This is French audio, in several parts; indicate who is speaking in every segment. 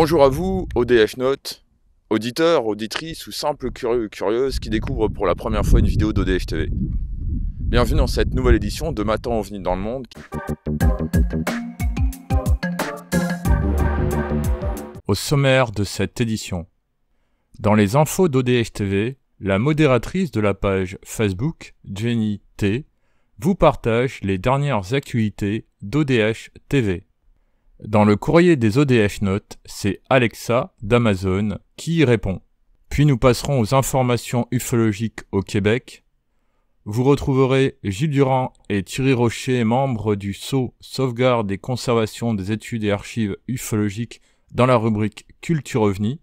Speaker 1: Bonjour à vous, ODH Note, auditeurs, auditrices ou simples curieux ou curieuses qui découvrent pour la première fois une vidéo d'ODH TV. Bienvenue dans cette nouvelle édition de Matin OVNI dans le monde. Au sommaire de cette édition, dans les infos d'ODH TV, la modératrice de la page Facebook, Jenny T, vous partage les dernières actualités d'ODH TV. Dans le courrier des ODH Notes, c'est Alexa d'Amazon qui y répond. Puis nous passerons aux informations ufologiques au Québec. Vous retrouverez Gilles Durand et Thierry Rocher, membres du SAU Sauvegarde et Conservation des études et archives ufologiques dans la rubrique Culture OVNI.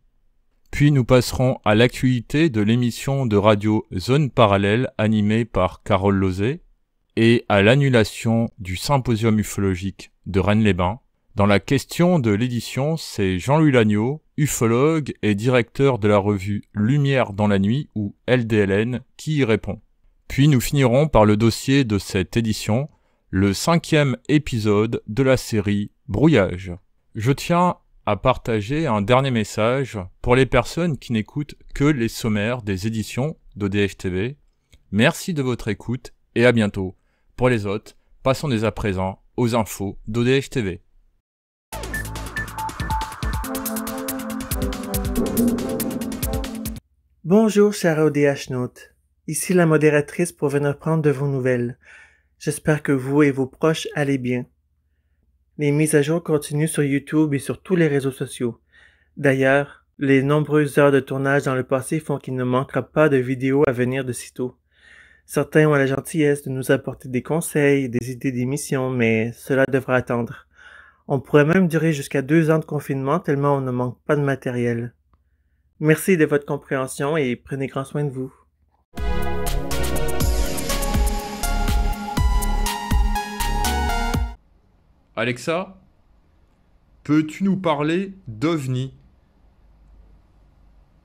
Speaker 1: Puis nous passerons à l'actualité de l'émission de radio Zone Parallèle animée par Carole Lozé et à l'annulation du symposium ufologique de Rennes-les-Bains. Dans la question de l'édition, c'est Jean-Louis Lagneau, ufologue et directeur de la revue Lumière dans la nuit ou LDLN, qui y répond. Puis nous finirons par le dossier de cette édition, le 5e épisode de la série Brouillage. Je tiens à partager un dernier message pour les personnes qui n'écoutent que les sommaires des éditions d'ODH TV. Merci de votre écoute et à bientôt. Pour les autres, passons dès à présent aux infos d'ODH TV.
Speaker 2: Bonjour cher ODH Note, ici la modératrice pour venir prendre de vos nouvelles. J'espère que vous et vos proches allez bien. Les mises à jour continuent sur YouTube et sur tous les réseaux sociaux. D'ailleurs, les nombreuses heures de tournage dans le passé font qu'il ne manquera pas de vidéos à venir de sitôt. Certains ont la gentillesse de nous apporter des conseils, des idées d'émissions, mais cela devra attendre. On pourrait même durer jusqu'à 2 ans de confinement tellement on ne manque pas de matériel. Merci de votre compréhension et prenez grand soin de vous.
Speaker 1: Alexa, peux-tu nous parler d'OVNI ?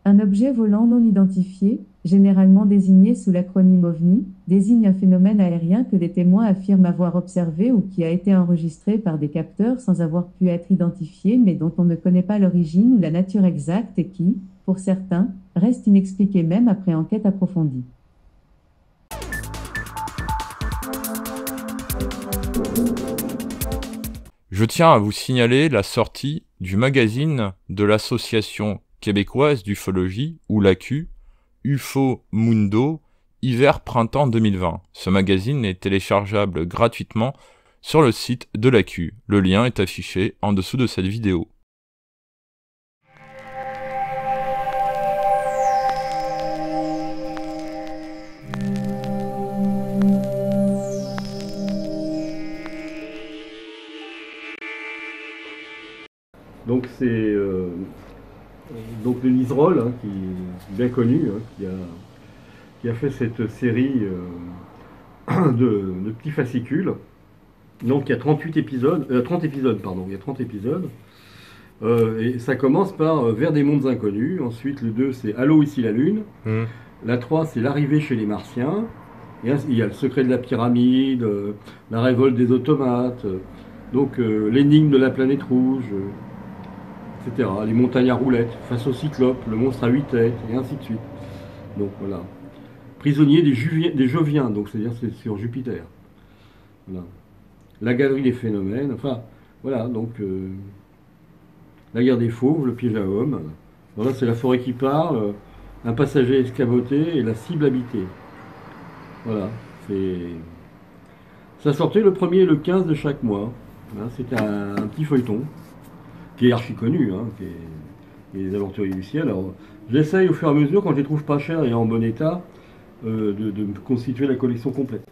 Speaker 3: Un objet volant non identifié, généralement désigné sous l'acronyme OVNI, désigne un phénomène aérien que des témoins affirment avoir observé ou qui a été enregistré par des capteurs sans avoir pu être identifié mais dont on ne connaît pas l'origine ou la nature exacte et qui, pour certains, reste inexpliqué même après enquête approfondie.
Speaker 1: Je tiens à vous signaler la sortie du magazine de l'association québécoise d'ufologie, ou l'AQ, UFO Mundo, hiver-printemps 2020. Ce magazine est téléchargeable gratuitement sur le site de l'AQ. Le lien est affiché en dessous de cette vidéo.
Speaker 4: Donc c'est donc le Liseroll, qui est bien connu, qui a fait cette série de petits fascicules. Donc il y a 30 épisodes, il y a 30 épisodes. Et ça commence par Vers des mondes inconnus. Ensuite le 2 c'est Allô, ici la Lune. La 3 c'est L'arrivée chez les Martiens. Et il y a le secret de la pyramide, la révolte des automates, donc l'énigme de la planète rouge, etc. Les montagnes à roulettes, face au cyclope, le monstre à 8 têtes, et ainsi de suite. Donc voilà. Prisonnier des Joviens, donc c'est-à-dire c'est sur Jupiter. Voilà. La galerie des phénomènes, enfin voilà, donc la guerre des fauves, le piège à hommes. Voilà, c'est la forêt qui parle, un passager escamoté et la cible habitée. Voilà, ça sortait le 1er et le 15 de chaque mois. Voilà, c'était un petit feuilleton qui est archi connu, qui est les aventuriers du ciel. Alors, j'essaye au fur et à mesure, quand je les trouve pas chers et en bon état, de me constituer la collection complète.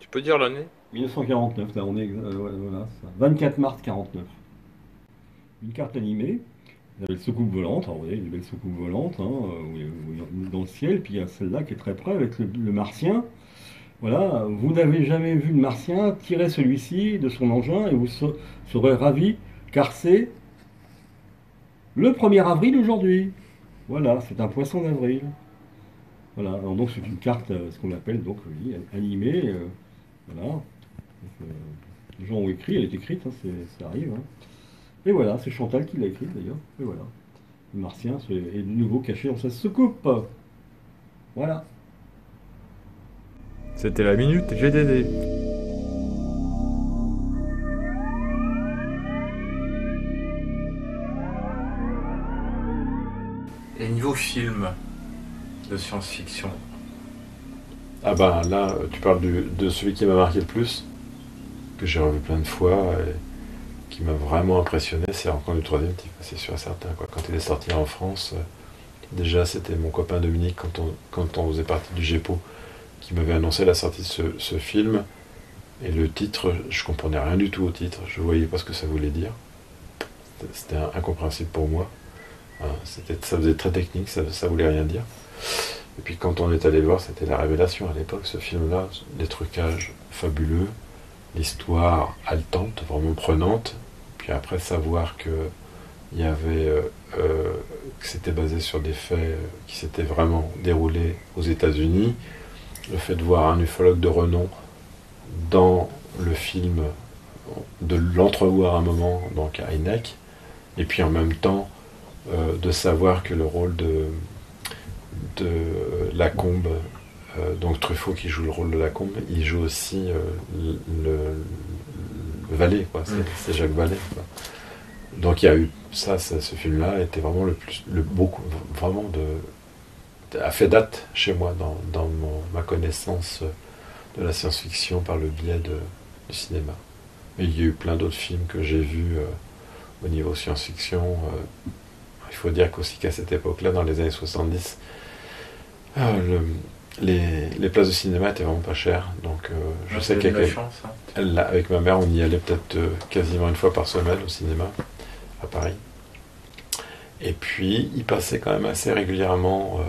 Speaker 1: Tu peux dire l'année ?
Speaker 4: 1949, là on est, voilà, ça. 24 mars 49. Une carte animée, la belle soucoupe volante, alors vous voyez, une belle soucoupe volante, dans le ciel, puis il y a celle-là qui est très près avec le martien. Voilà, vous n'avez jamais vu le martien, tirez celui-ci de son engin et vous serez ravi, car c'est le 1er avril aujourd'hui. Voilà, c'est un poisson d'avril. Voilà, alors donc c'est une carte, ce qu'on appelle donc animée. Voilà. Donc, les gens ont écrit, elle est écrite, ça arrive. Et voilà, c'est Chantal qui l'a écrit d'ailleurs. Et voilà. Le martien est de nouveau caché dans sa soucoupe. Voilà.
Speaker 1: C'était la minute GDD. Et niveau film de science-fiction?
Speaker 5: Ah bah là, tu parles de celui qui m'a marqué le plus, que j'ai revu plein de fois et qui m'a vraiment impressionné, c'est Rencontre du troisième type, c'est sûr et certain, quoi. Quand il est sorti en France, déjà c'était mon copain Dominique, quand on faisait partie du GEPO, qui m'avait annoncé la sortie de ce film, et le titre, je comprenais rien du tout au titre, je voyais pas ce que ça voulait dire, c'était incompréhensible pour moi, ça faisait très technique, ça voulait rien dire. Et puis quand on est allé le voir, c'était la révélation à l'époque, ce film-là, les trucages fabuleux, l'histoire haletante, vraiment prenante, puis après savoir que il y avait que c'était basé sur des faits qui s'étaient vraiment déroulés aux États-Unis, le fait de voir un ufologue de renom dans le film, de l'entrevoir un moment donc à Hynek, et puis en même temps de savoir que le rôle de Lacombe, donc Truffaut qui joue le rôle de Lacombe, il joue aussi le Vallée, quoi. C'est Jacques Vallée, quoi. Donc il y a eu ça, ce film-là était vraiment a fait date chez moi dans ma connaissance de la science-fiction par le biais du cinéma. Mais il y a eu plein d'autres films que j'ai vus au niveau science-fiction. Il faut dire qu'aussi qu'à cette époque-là, dans les années 70, les places de cinéma étaient vraiment pas chères. Donc je sais avec ma mère, on y allait peut-être quasiment une fois par semaine au cinéma à Paris. Et puis il passait quand même assez régulièrement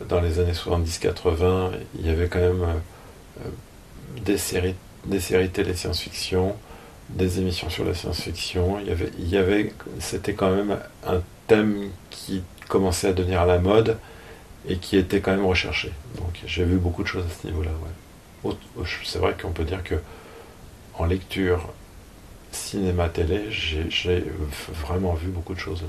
Speaker 5: dans les années 70-80. Il y avait quand même des séries télé science-fiction, des émissions sur la science-fiction. C'était quand même un thème qui commençait à devenir à la mode et qui était quand même recherché. Donc j'ai vu beaucoup de choses à ce niveau-là. Ouais. C'est vrai qu'on peut dire que en lecture, cinéma, télé, j'ai vraiment vu beaucoup de choses.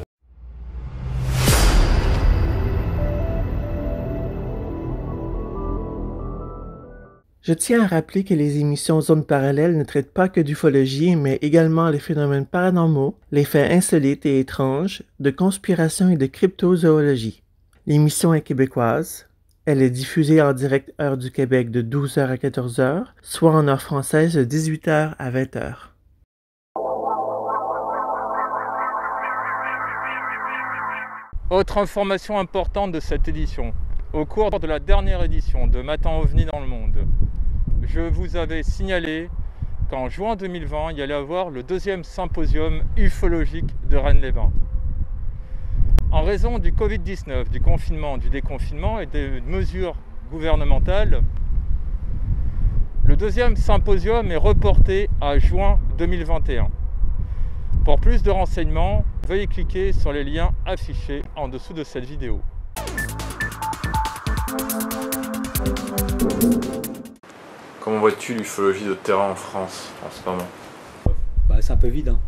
Speaker 2: Je tiens à rappeler que les émissions Zone Parallèle ne traitent pas que d'ufologie, mais également les phénomènes paranormaux, les faits insolites et étranges, de conspiration et de cryptozoologie. L'émission est québécoise. Elle est diffusée en direct heure du Québec de 12h à 14h, soit en heure française de 18h à 20h.
Speaker 1: Autre information importante de cette édition. Au cours de la dernière édition de Matin OVNI dans le monde, je vous avais signalé qu'en juin 2020, il y allait avoir le 2e symposium ufologique de Rennes-les-Bains. En raison du Covid-19, du confinement, du déconfinement et des mesures gouvernementales, le 2e symposium est reporté à juin 2021. Pour plus de renseignements, veuillez cliquer sur les liens affichés en dessous de cette vidéo. Comment vois-tu l'ufologie de terrain en France en ce moment?
Speaker 6: C'est un peu vide. Hein.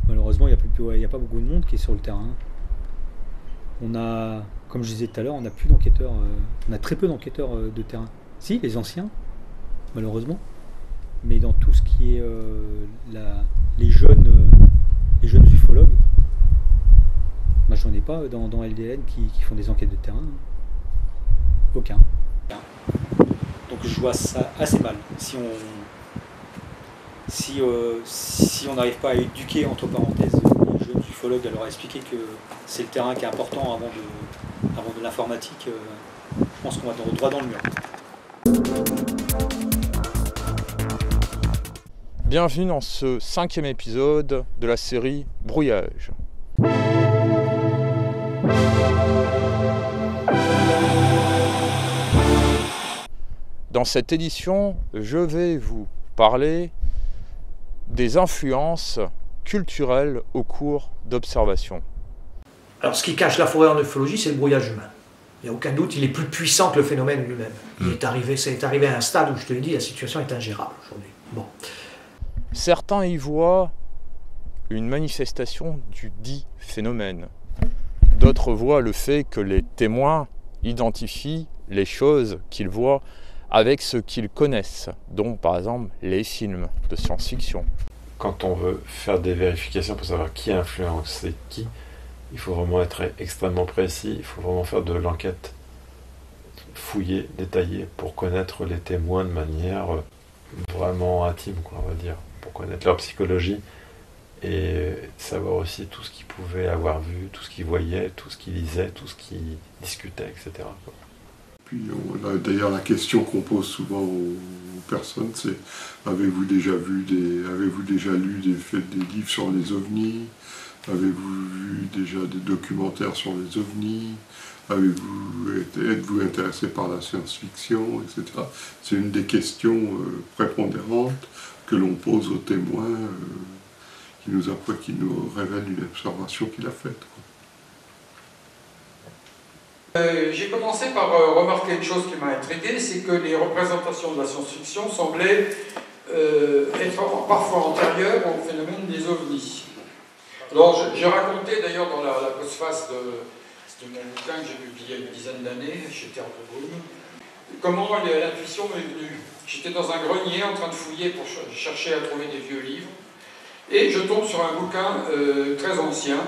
Speaker 6: Malheureusement, il n'y a pas beaucoup de monde qui est sur le terrain. On a, comme je disais tout à l'heure, on a plus d'enquêteurs. On a très peu d'enquêteurs de terrain. Si, les anciens, malheureusement. Mais dans tout ce qui est les jeunes ufologues, moi j'en ai pas dans LDN qui font des enquêtes de terrain. Aucun. Donc je vois ça assez mal. Si on n'arrive pas à éduquer, entre parenthèses, les jeunes ufologues, à leur expliquer que c'est le terrain qui est important avant de l'informatique, je pense qu'on va droit dans le mur.
Speaker 1: Bienvenue dans ce 5e épisode de la série Brouillage. Dans cette édition, je vais vous parler des influences culturelles au cours d'observations.
Speaker 7: Alors ce qui cache la forêt en ufologie, c'est le brouillage humain. Il n'y a aucun doute, il est plus puissant que le phénomène lui-même. C'est arrivé à un stade où je te l'ai dit, la situation est ingérable aujourd'hui. Bon.
Speaker 1: Certains y voient une manifestation du dit phénomène. D'autres voient le fait que les témoins identifient les choses qu'ils voient avec ce qu'ils connaissent, dont par exemple les films de science-fiction.
Speaker 5: Quand on veut faire des vérifications pour savoir qui a influencé qui, il faut vraiment être extrêmement précis, il faut vraiment faire de l'enquête fouillée, détaillée, pour connaître les témoins de manière vraiment intime, quoi, on va dire, pour connaître leur psychologie et savoir aussi tout ce qu'ils pouvaient avoir vu, tout ce qu'ils voyaient, tout ce qu'ils lisaient, tout ce qu'ils discutaient, etc.
Speaker 8: Puis d'ailleurs la question qu'on pose souvent aux personnes, c'est avez-vous déjà lu des livres sur les ovnis? Avez-vous vu déjà des documentaires sur les ovnis? Êtes-vous intéressé par la science-fiction, etc. C'est une des questions prépondérantes que l'on pose aux témoins qui nous révèle une observation qu'il a faite.
Speaker 9: J'ai commencé par remarquer une chose qui m'a intrigué, c'est que les représentations de la science-fiction semblaient être parfois antérieures au phénomène des ovnis. Alors j'ai raconté d'ailleurs dans la postface de mon bouquin que j'ai publié il y a une dizaine d'années chez Terre de Brune, comment l'intuition m'est venue. J'étais dans un grenier en train de fouiller pour chercher à trouver des vieux livres, et je tombe sur un bouquin très ancien,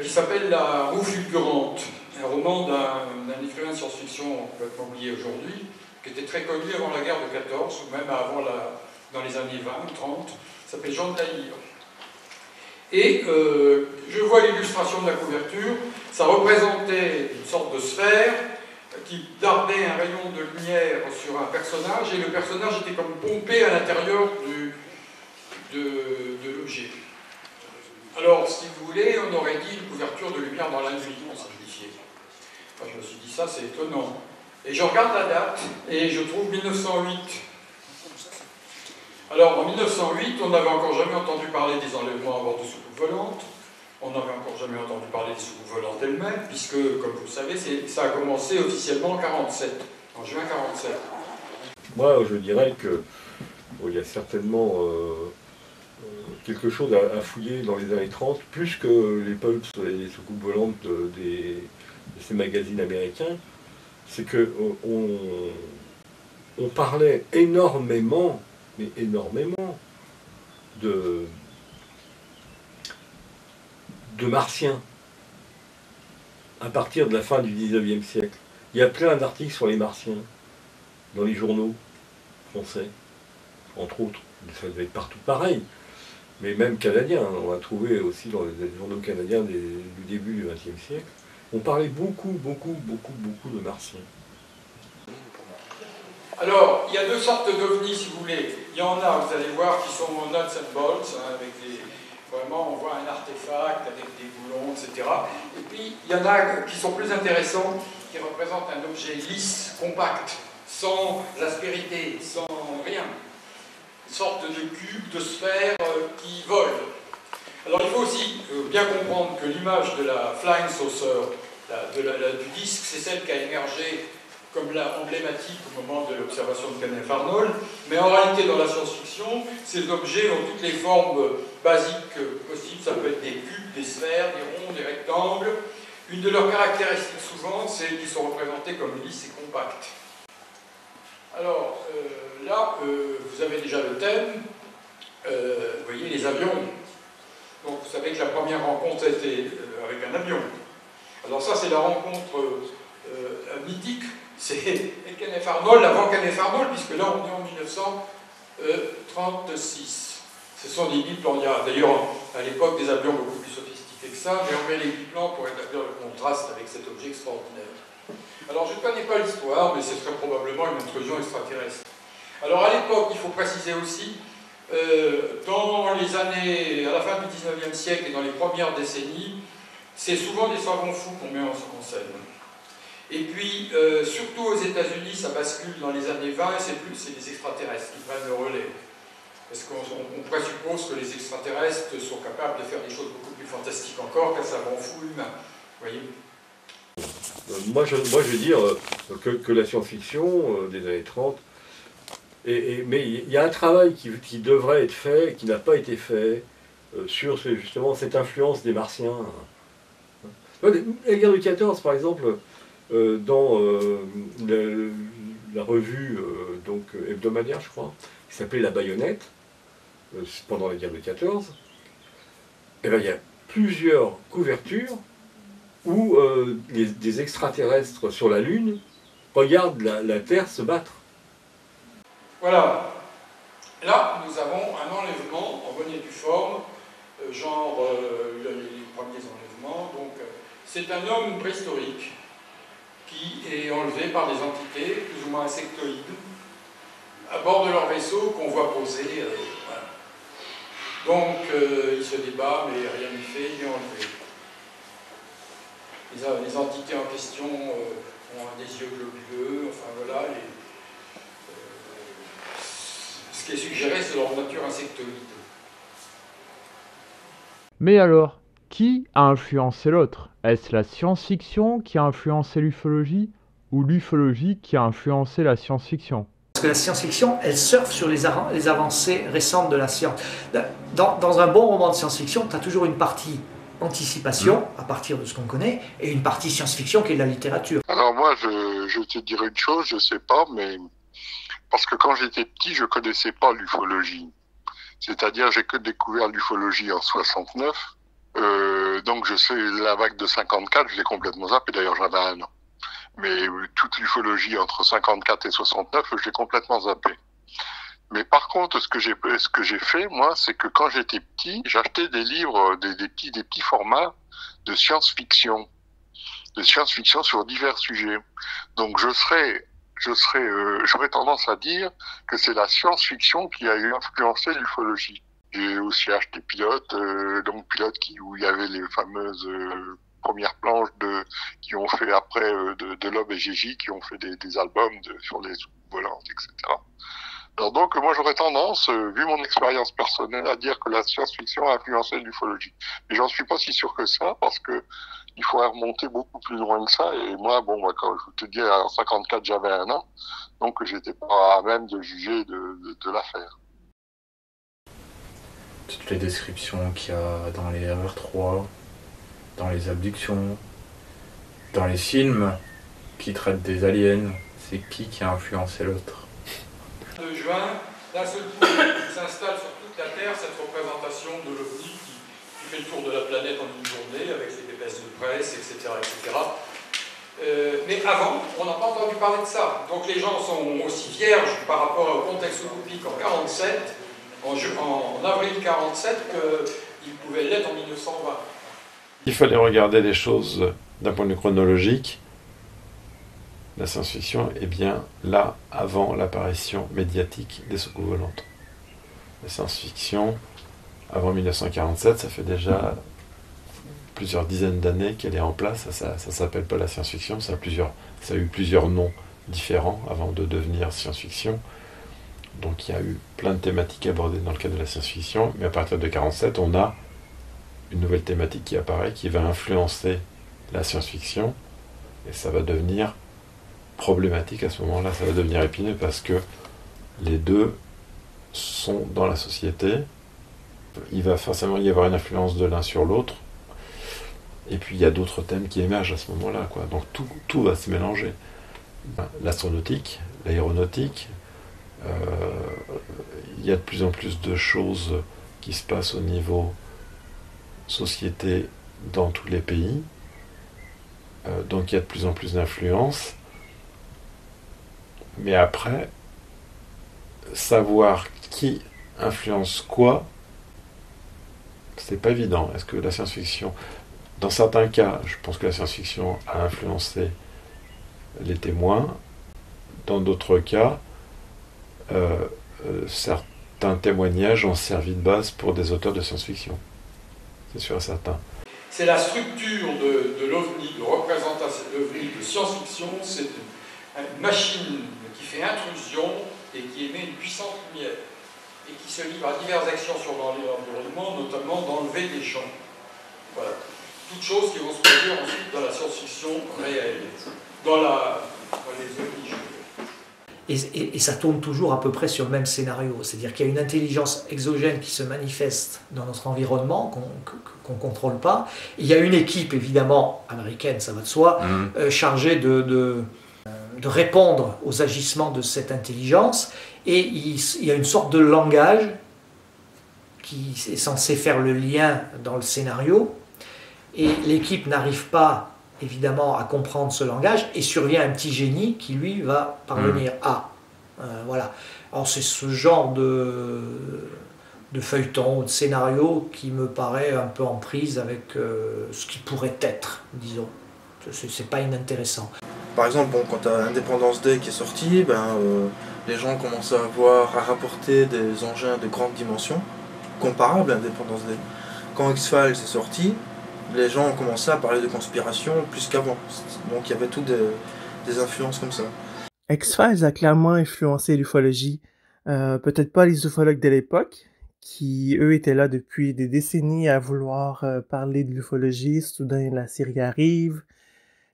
Speaker 9: qui s'appelle La roue fulgurante, un roman d'un écrivain de science-fiction complètement oublié aujourd'hui, qui était très connu avant la guerre de 14, ou même avant dans les années 20, 30, s'appelle Jean de la Lyre. Et je vois l'illustration de la couverture, ça représentait une sorte de sphère qui dardait un rayon de lumière sur un personnage, et le personnage était comme pompé à l'intérieur de l'objet. Alors, si vous voulez, on aurait dit une couverture de lumière dans la nuit, pour simplifier. Enfin, je me suis dit, ça c'est étonnant. Et je regarde la date, et je trouve 1908. Alors, en 1908, on n'avait encore jamais entendu parler des enlèvements à bord de soucoupes volantes, on n'avait encore jamais entendu parler des soucoupes volantes elles-mêmes, puisque, comme vous le savez, ça a commencé officiellement en 47, en juin 47.
Speaker 4: Moi, je dirais que il y a certainement quelque chose à fouiller dans les années 30, plus que les pulps et les soucoupes volantes de ces magazines américains, c'est qu'on parlait énormément, mais énormément, de martiens à partir de la fin du 19e siècle. Il y a plein d'articles sur les martiens dans les journaux français, entre autres. Ça devait être partout pareil. Mais même canadiens, on va trouver aussi dans les journaux canadiens du début du XXe siècle, on parlait beaucoup de martiens.
Speaker 9: Alors, il y a deux sortes d'ovnis, si vous voulez. Il y en a, vous allez voir, qui sont nuts and bolts, avec vraiment, on voit un artefact avec des boulons, etc. Et puis, il y en a qui sont plus intéressants, qui représentent un objet lisse, compact, sans aspérité, sans rien. Une sorte de cube, de sphère qui vole. Alors il faut aussi bien comprendre que l'image de la flying saucer, du disque, c'est celle qui a émergé comme emblématique au moment de l'observation de Kenneth Arnold, mais en réalité dans la science-fiction, ces objets ont toutes les formes basiques possibles, ça peut être des cubes, des sphères, des ronds, des rectangles. Une de leurs caractéristiques souvent, c'est qu'ils sont représentés comme lisses et compacts. Alors, là, vous avez déjà le thème, vous voyez les avions. Donc vous savez que la première rencontre était avec un avion. Alors ça, c'est la rencontre mythique, c'est Kenneth Arnold, avant Kenneth Arnold, puisque là, on est en 1936. Ce sont des biplans. Il y a d'ailleurs, à l'époque, des avions beaucoup plus sophistiqués que ça, mais on met les biplans pour établir le contraste avec cet objet extraordinaire. Alors, je ne connais pas l'histoire, mais ce serait probablement une intrusion extraterrestre. Alors, à l'époque, il faut préciser aussi, dans les années, à la fin du 19e siècle et dans les premières décennies, c'est souvent des savants fous qu'on met en scène. Et puis, surtout aux États-Unis, ça bascule dans les années 20, et c'est les extraterrestres qui prennent le relais. Parce qu'on présuppose que les extraterrestres sont capables de faire des choses beaucoup plus fantastiques encore qu'un savant fou humain. Vous voyez ?
Speaker 4: Moi, je veux dire que la science-fiction des années 30, mais il y a un travail qui devrait être fait, qui n'a pas été fait, sur justement cette influence des Martiens. La guerre de 14, par exemple, dans la revue hebdomadaire, je crois, qui s'appelait La Baïonnette, pendant la guerre de 14, et ben, il y a plusieurs couvertures où des extraterrestres sur la Lune regardent la Terre se battre.
Speaker 9: Voilà. Là, nous avons un enlèvement en bonne et due forme, genre les premiers enlèvements. Donc, c'est un homme préhistorique qui est enlevé par des entités plus ou moins insectoïdes à bord de leur vaisseau qu'on voit poser. Voilà. Donc, il se débat, mais rien n'y fait, il est enlevé. Les entités en question ont des yeux globuleux, enfin voilà. Ce qui est suggéré, c'est leur nature insectoïde.
Speaker 1: Mais alors, qui a influencé l'autre? Est-ce la science-fiction qui a influencé l'ufologie ou l'ufologie qui a influencé la science-fiction?
Speaker 7: Parce que la science-fiction, elle surfe sur les avancées récentes de la science. Dans un bon roman de science-fiction, tu as toujours une partie anticipation, à partir de ce qu'on connaît, et une partie science-fiction qui est de la littérature.
Speaker 8: Alors moi, je te dirais une chose, je sais pas, mais parce que quand j'étais petit, je connaissais pas l'ufologie. C'est-à-dire, j'ai que découvert l'ufologie en 69. Donc je sais, la vague de 54, je l'ai complètement zappé, d'ailleurs j'avais 1 an. Mais toute l'ufologie entre 54 et 69, je l'ai complètement zappé. Mais par contre, ce que j'ai fait, moi, c'est que quand j'étais petit, j'achetais des livres, des petits formats de science-fiction sur divers sujets. Donc j'aurais tendance à dire que c'est la science-fiction qui a influencé l'ufologie. J'ai aussi acheté Pilote, où il y avait les fameuses premières planches qui ont fait après de Loeb et Gégé, qui ont fait des albums sur les soucoupes volantes, etc. Alors donc moi j'aurais tendance, vu mon expérience personnelle, à dire que la science-fiction a influencé l'ufologie. Mais j'en suis pas si sûr que ça, parce que il faudrait remonter beaucoup plus loin que ça. Et moi, quand je te dis, en 54, j'avais 1 an, donc j'étais pas à même de juger de l'affaire.
Speaker 1: Toutes les descriptions qu'il y a dans les RR3, dans les abductions, dans les films qui traitent des aliens, c'est qui a influencé l'autre?
Speaker 9: De juin, d'un seul coup, s'installe sur toute la Terre cette représentation de l'OVNI qui fait le tour de la planète en une journée avec les pépesses de presse, etc. etc. Mais avant, on n'a pas entendu parler de ça. Donc les gens sont aussi vierges par rapport au contexte utopique en 47, en avril 47, qu'ils pouvaient l'être en 1920.
Speaker 5: Il fallait regarder les choses d'un point de vue chronologique. La science-fiction est bien là avant l'apparition médiatique des soucoupes volantes. La science-fiction, avant 1947, ça fait déjà plusieurs dizaines d'années qu'elle est en place. Ça s'appelle pas la science-fiction, ça a eu plusieurs noms différents avant de devenir science-fiction. Donc il y a eu plein de thématiques abordées dans le cadre de la science-fiction, mais à partir de 1947, on a une nouvelle thématique qui apparaît, qui va influencer la science-fiction, et ça va devenir problématique à ce moment-là, ça va devenir épineux parce que les deux sont dans la société, il va forcément y avoir une influence de l'un sur l'autre, et puis il y a d'autres thèmes qui émergent à ce moment-là, quoi. Donc tout va se mélanger. L'astronautique, l'aéronautique, il y a de plus en plus de choses qui se passent au niveau société dans tous les pays, donc il y a de plus en plus d'influence. Mais après, savoir qui influence quoi, c'est pas évident. Est-ce que la science-fiction, dans certains cas, je pense que la science-fiction a influencé les témoins. Dans d'autres cas, certains témoignages ont servi de base pour des auteurs de science-fiction. C'est sûr et certain.
Speaker 9: C'est la structure de l'OVNI, de représentation de l'OVNI de science-fiction, c'est une machine qui fait intrusion et qui émet une puissante lumière et qui se livre à diverses actions sur l'environnement, notamment d'enlever des gens. Voilà. Toutes choses qui vont se produire ensuite dans la science-fiction réelle, dans les OVNI.
Speaker 7: Et ça tourne toujours à peu près sur le même scénario. C'est-à-dire qu'il y a une intelligence exogène qui se manifeste dans notre environnement, qu'on ne contrôle pas. Il y a une équipe, évidemment, américaine, ça va de soi, chargée de répondre aux agissements de cette intelligence. Et il y a une sorte de langage qui est censé faire le lien dans le scénario. Et l'équipe n'arrive pas, évidemment, à comprendre ce langage, et survient un petit génie qui, lui, va parvenir à. Voilà. Alors, c'est ce genre de feuilleton, de scénario qui me paraît un peu en prise avec ce qui pourrait être, disons. C'est pas inintéressant.
Speaker 10: Par exemple, bon, quand Independence Day qui est sorti, les gens commencent à rapporter des engins de grande dimension, comparables à Independence Day. Quand X-Files est sorti, les gens ont commencé à parler de conspiration plus qu'avant. Donc il y avait toutes des influences comme ça.
Speaker 2: X-Files a clairement influencé l'ufologie. Peut-être pas les ufologues de l'époque, qui eux étaient là depuis des décennies à vouloir parler de l'ufologie. Soudain la série arrive,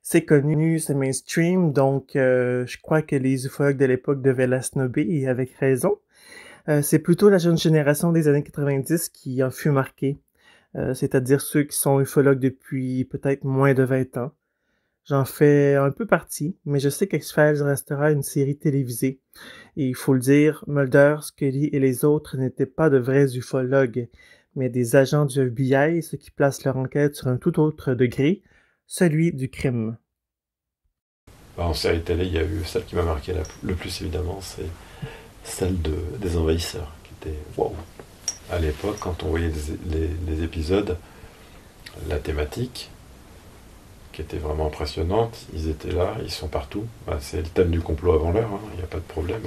Speaker 2: c'est connu, c'est mainstream, donc je crois que les ufologues de l'époque devaient la snobber, et avec raison. C'est plutôt la jeune génération des années 90 qui en fut marquée. C'est-à-dire ceux qui sont ufologues depuis peut-être moins de 20 ans. J'en fais un peu partie, mais je sais qu'X-Files restera une série télévisée. Et il faut le dire, Mulder, Scully et les autres n'étaient pas de vrais ufologues, mais des agents du FBI, ce qui place leur enquête sur un tout autre degré, celui du crime.
Speaker 5: En série télé, il y a eu celle qui m'a marqué le plus évidemment, c'est celle des envahisseurs, qui était waouh. À l'époque, quand on voyait les épisodes, la thématique, qui était vraiment impressionnante, ils étaient là, ils sont partout. C'est le thème du complot avant l'heure, il n'y a pas de problème.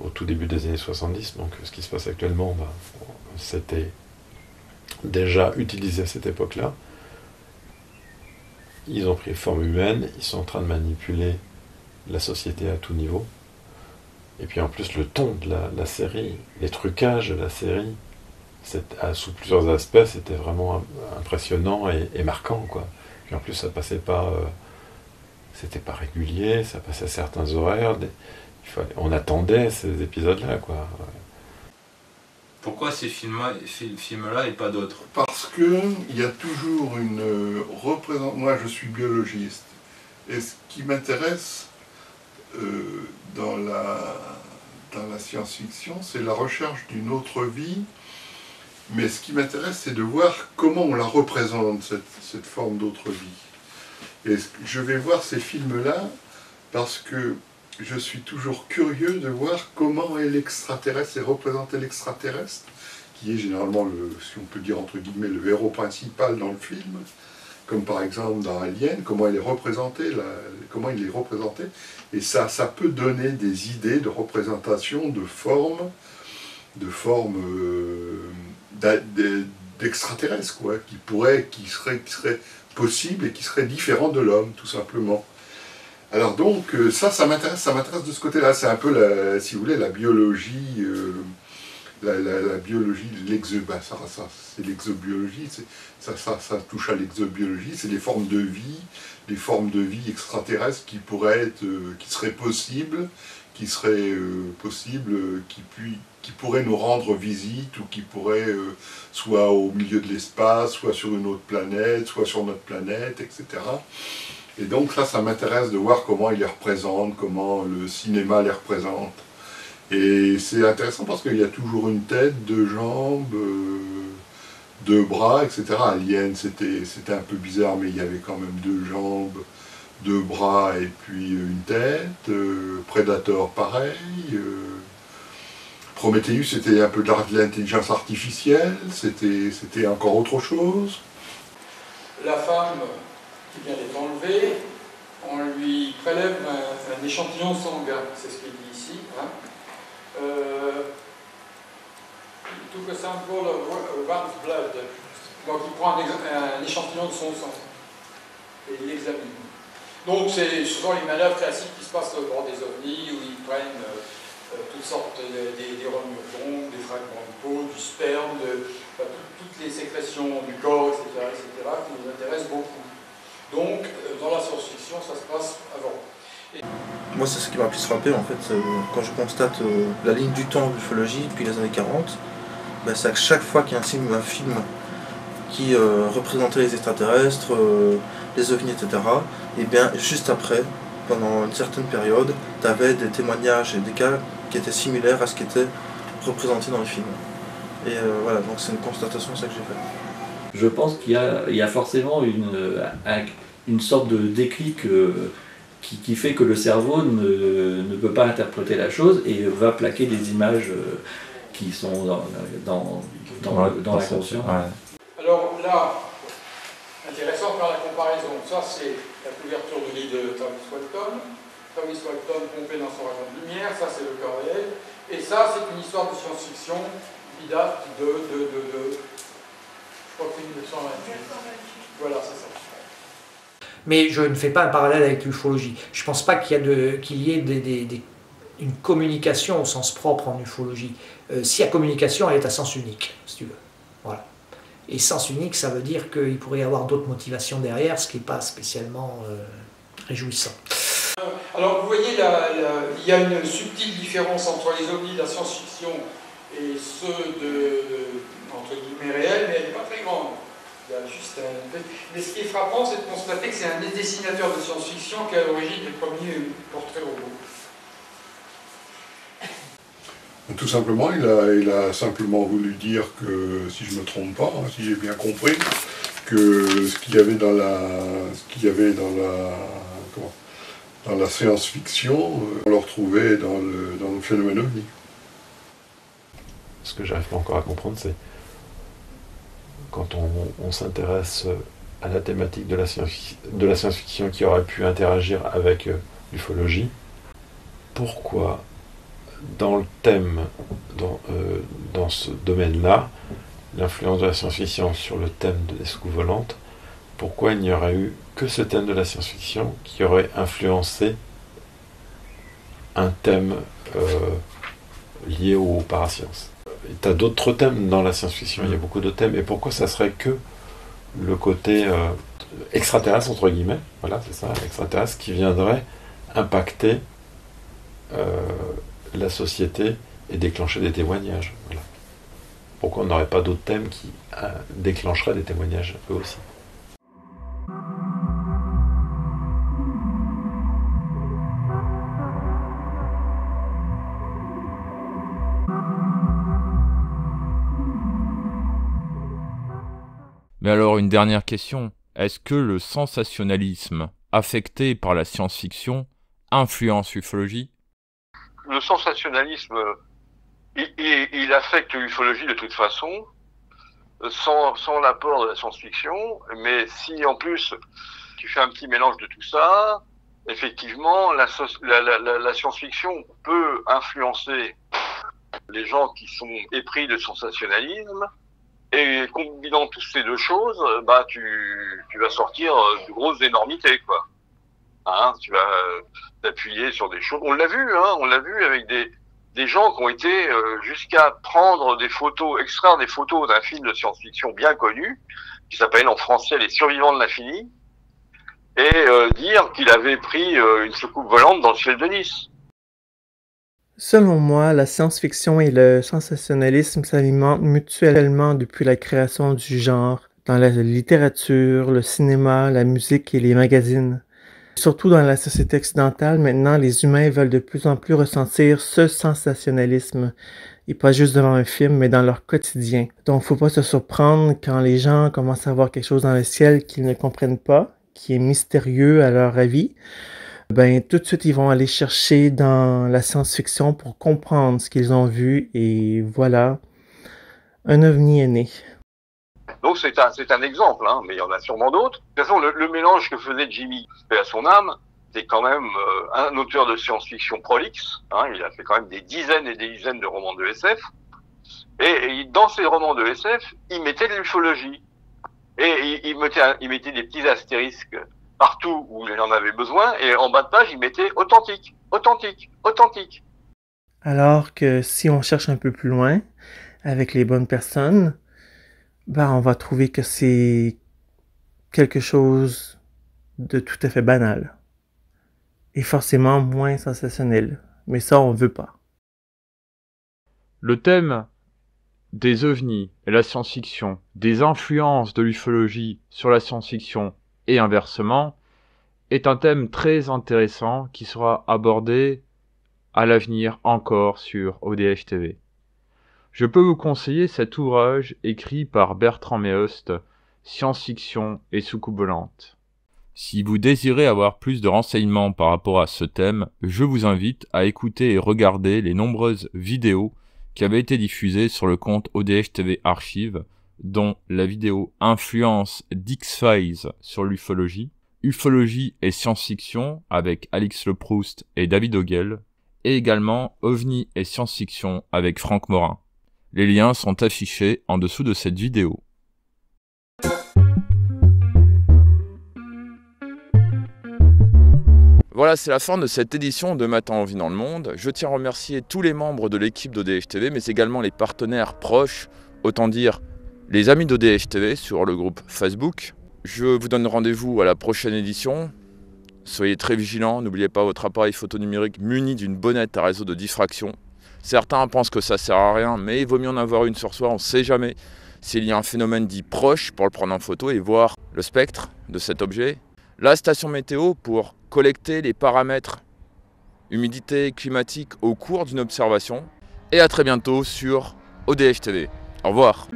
Speaker 5: Au tout début des années 70, donc ce qui se passe actuellement, c'était déjà utilisé à cette époque-là. Ils ont pris forme humaine, ils sont en train de manipuler la société à tout niveau. Et puis en plus, le ton de la série, les trucages de la série, sous plusieurs aspects, c'était vraiment impressionnant et marquant, quoi. Puis en plus, ça passait pas, c'était pas régulier, ça passait à certains horaires. On attendait ces épisodes-là, quoi.
Speaker 1: Pourquoi ces films-là et pas d'autres?
Speaker 8: Parce qu'il y a toujours une représentation. Moi, je suis biologiste. Et ce qui m'intéresse dans la science-fiction, c'est la recherche d'une autre vie. Mais ce qui m'intéresse, c'est de voir comment on la représente, cette forme d'autre vie. Et je vais voir ces films-là parce que je suis toujours curieux de voir comment est l'extraterrestre et représenter l'extraterrestre, qui est généralement, si on peut dire entre guillemets, le héros principal dans le film, comme par exemple dans Alien, comment il est représenté, et ça peut donner des idées de représentation, de formes d'extraterrestres, quoi, qui seraient possibles et qui seraient différents de l'homme, tout simplement. Alors donc, ça m'intéresse de ce côté-là. C'est un peu, si vous voulez, la biologie, la biologie, c'est l'exobiologie, ça touche à l'exobiologie, c'est les formes de vie extraterrestres qui seraient possibles, qui pourraient nous rendre visite, ou qui pourraient, soit au milieu de l'espace, soit sur une autre planète, soit sur notre planète, etc. Et donc ça m'intéresse de voir comment ils les représentent, comment le cinéma les représente. Et c'est intéressant parce qu'il y a toujours une tête, deux jambes, deux bras, etc. Alien, c'était un peu bizarre, mais il y avait quand même deux jambes, deux bras et puis une tête. Predator, pareil. Prometheus, c'était un peu de l'intelligence artificielle, c'était encore autre chose.
Speaker 9: La femme qui vient d'être enlevée, on lui prélève un échantillon sanguin, c'est ce qu'il dit ici. Took a sample of one's blood. Donc il prend un échantillon de son sang et il l'examine. Donc ce sont les manœuvres classiques qui se passent au bord des ovnis, où ils prennent toutes sortes des remures d'ongles, des fragments de peau, du sperme, toutes les sécrétions du corps, etc., qui nous intéressent beaucoup. Donc, dans la science-fiction, ça se passe avant.
Speaker 10: Moi, c'est ce qui m'a plus frappé en fait, quand je constate la ligne du temps de l'ufologie depuis les années 40. Ben, c'est à chaque fois qu'il y a un film qui représentait les extraterrestres, les ovnis, etc. Et bien juste après, pendant une certaine période, tu avais des témoignages et des cas qui étaient similaires à ce qui était représenté dans le film. Et voilà, donc c'est une constatation, ça que j'ai fait.
Speaker 11: Je pense qu'il y a forcément une sorte de déclic qui fait que le cerveau ne peut pas interpréter la chose et va plaquer des images qui sont dans l'inconscient.
Speaker 1: Ouais.
Speaker 9: Alors là, intéressant de faire la comparaison. Ça, c'est la couverture de lit de Travis Walton. Travis Walton pompé dans son rayon de lumière. Ça, c'est le cas réel. Et ça, c'est une histoire de science-fiction qui date de je crois que c'est 1928. Voilà, c'est ça.
Speaker 7: Mais je ne fais pas un parallèle avec l'ufologie. Je ne pense pas qu'il y ait une communication au sens propre en ufologie. S'il y a communication, elle est à sens unique, si tu veux. Voilà. Et sens unique, ça veut dire qu'il pourrait y avoir d'autres motivations derrière, ce qui n'est pas spécialement réjouissant.
Speaker 9: Alors vous voyez, il y a une subtile différence entre les ovnis de la science-fiction et ceux entre guillemets réels, mais elle n'est pas très grande. Il y a juste Mais ce qui est frappant, c'est de constater que c'est un des dessinateurs de science-fiction qui est à l'origine des premiers portraits robots.
Speaker 8: Tout simplement, il a simplement voulu dire que, si je ne me trompe pas, si j'ai bien compris, que ce qu'il y avait dans la science-fiction, on le retrouvait dans le phénomène ovni.
Speaker 5: Ce que j'arrive pas encore à comprendre, c'est quand on s'intéresse à la thématique de la science-fiction qui aurait pu interagir avec l'ufologie, pourquoi dans le thème, dans ce domaine-là, l'influence de la science-fiction sur le thème des soucoupes volantes, pourquoi il n'y aurait eu que ce thème de la science-fiction qui aurait influencé un thème lié aux parasciences? Tu as d'autres thèmes dans la science-fiction, il y a beaucoup de thèmes, et pourquoi ça serait que le côté extraterrestre, entre guillemets, voilà, c'est ça, extraterrestre, qui viendrait impacter la société et déclencher des témoignages. Voilà. Pourquoi on n'aurait pas d'autres thèmes qui déclencheraient des témoignages eux aussi?
Speaker 1: Mais alors, une dernière question. Est-ce que le sensationnalisme affecté par la science-fiction influence l'ufologie?
Speaker 12: Le sensationnalisme, il affecte l'ufologie de toute façon, sans l'apport de la science-fiction, mais si en plus tu fais un petit mélange de tout ça, effectivement, la science-fiction peut influencer les gens qui sont épris de sensationnalisme, et combinant toutes ces deux choses, bah tu vas sortir de grosses énormités, quoi. Hein, tu vas t'appuyer sur des choses. On l'a vu avec des gens qui ont été jusqu'à prendre des photos, extraire des photos d'un film de science-fiction bien connu, qui s'appelle en français Les Survivants de l'Infini, et dire qu'il avait pris une soucoupe volante dans le ciel de Nice.
Speaker 2: Selon moi, la science-fiction et le sensationnalisme s'alimentent mutuellement depuis la création du genre, dans la littérature, le cinéma, la musique et les magazines. Surtout dans la société occidentale, maintenant, les humains veulent de plus en plus ressentir ce sensationnalisme, et pas juste devant un film, mais dans leur quotidien. Donc, faut pas se surprendre quand les gens commencent à voir quelque chose dans le ciel qu'ils ne comprennent pas, qui est mystérieux à leur avis. Ben, tout de suite, ils vont aller chercher dans la science-fiction pour comprendre ce qu'ils ont vu, et voilà, un ovni est né.
Speaker 12: Donc c'est un exemple, hein, mais il y en a sûrement d'autres. De toute façon, le mélange que faisait Jimmy, paix à son âme, c'est quand même un auteur de science-fiction prolixe. Hein, il a fait quand même des dizaines et des dizaines de romans de SF. Et dans ces romans de SF, il mettait de l'ufologie. Et il mettait des petits astérisques partout où il en avait besoin, et en bas de page, il mettait authentique, authentique, authentique.
Speaker 2: Alors que si on cherche un peu plus loin, avec les bonnes personnes, ben on va trouver que c'est quelque chose de tout à fait banal. et forcément moins sensationnel. Mais ça, on veut pas.
Speaker 1: Le thème des ovnis et la science-fiction, des influences de l'ufologie sur la science-fiction et inversement, est un thème très intéressant qui sera abordé à l'avenir encore sur ODH TV. Je peux vous conseiller cet ouvrage écrit par Bertrand Meost, Science-fiction et soucoupe volante. Si vous désirez avoir plus de renseignements par rapport à ce thème, je vous invite à écouter et regarder les nombreuses vidéos qui avaient été diffusées sur le compte ODH TV Archive, dont la vidéo Influence d'X-Files sur l'ufologie, Ufologie et science-fiction avec Alix Le Proust et David Ogel, et également OVNI et science-fiction avec Franck Morin. Les liens sont affichés en dessous de cette vidéo. Voilà, c'est la fin de cette édition de Matin en vie dans le monde. Je tiens à remercier tous les membres de l'équipe d'ODH TV, mais également les partenaires proches, autant dire les amis d'ODH TV sur le groupe Facebook. Je vous donne rendez-vous à la prochaine édition. Soyez très vigilants, n'oubliez pas votre appareil photo numérique muni d'une bonnette à réseau de diffraction. Certains pensent que ça sert à rien, mais il vaut mieux en avoir une sur soi, on ne sait jamais s'il y a un phénomène dit proche pour le prendre en photo et voir le spectre de cet objet. La station météo pour collecter les paramètres humidité, climatique au cours d'une observation. Et à très bientôt sur ODH TV. Au revoir.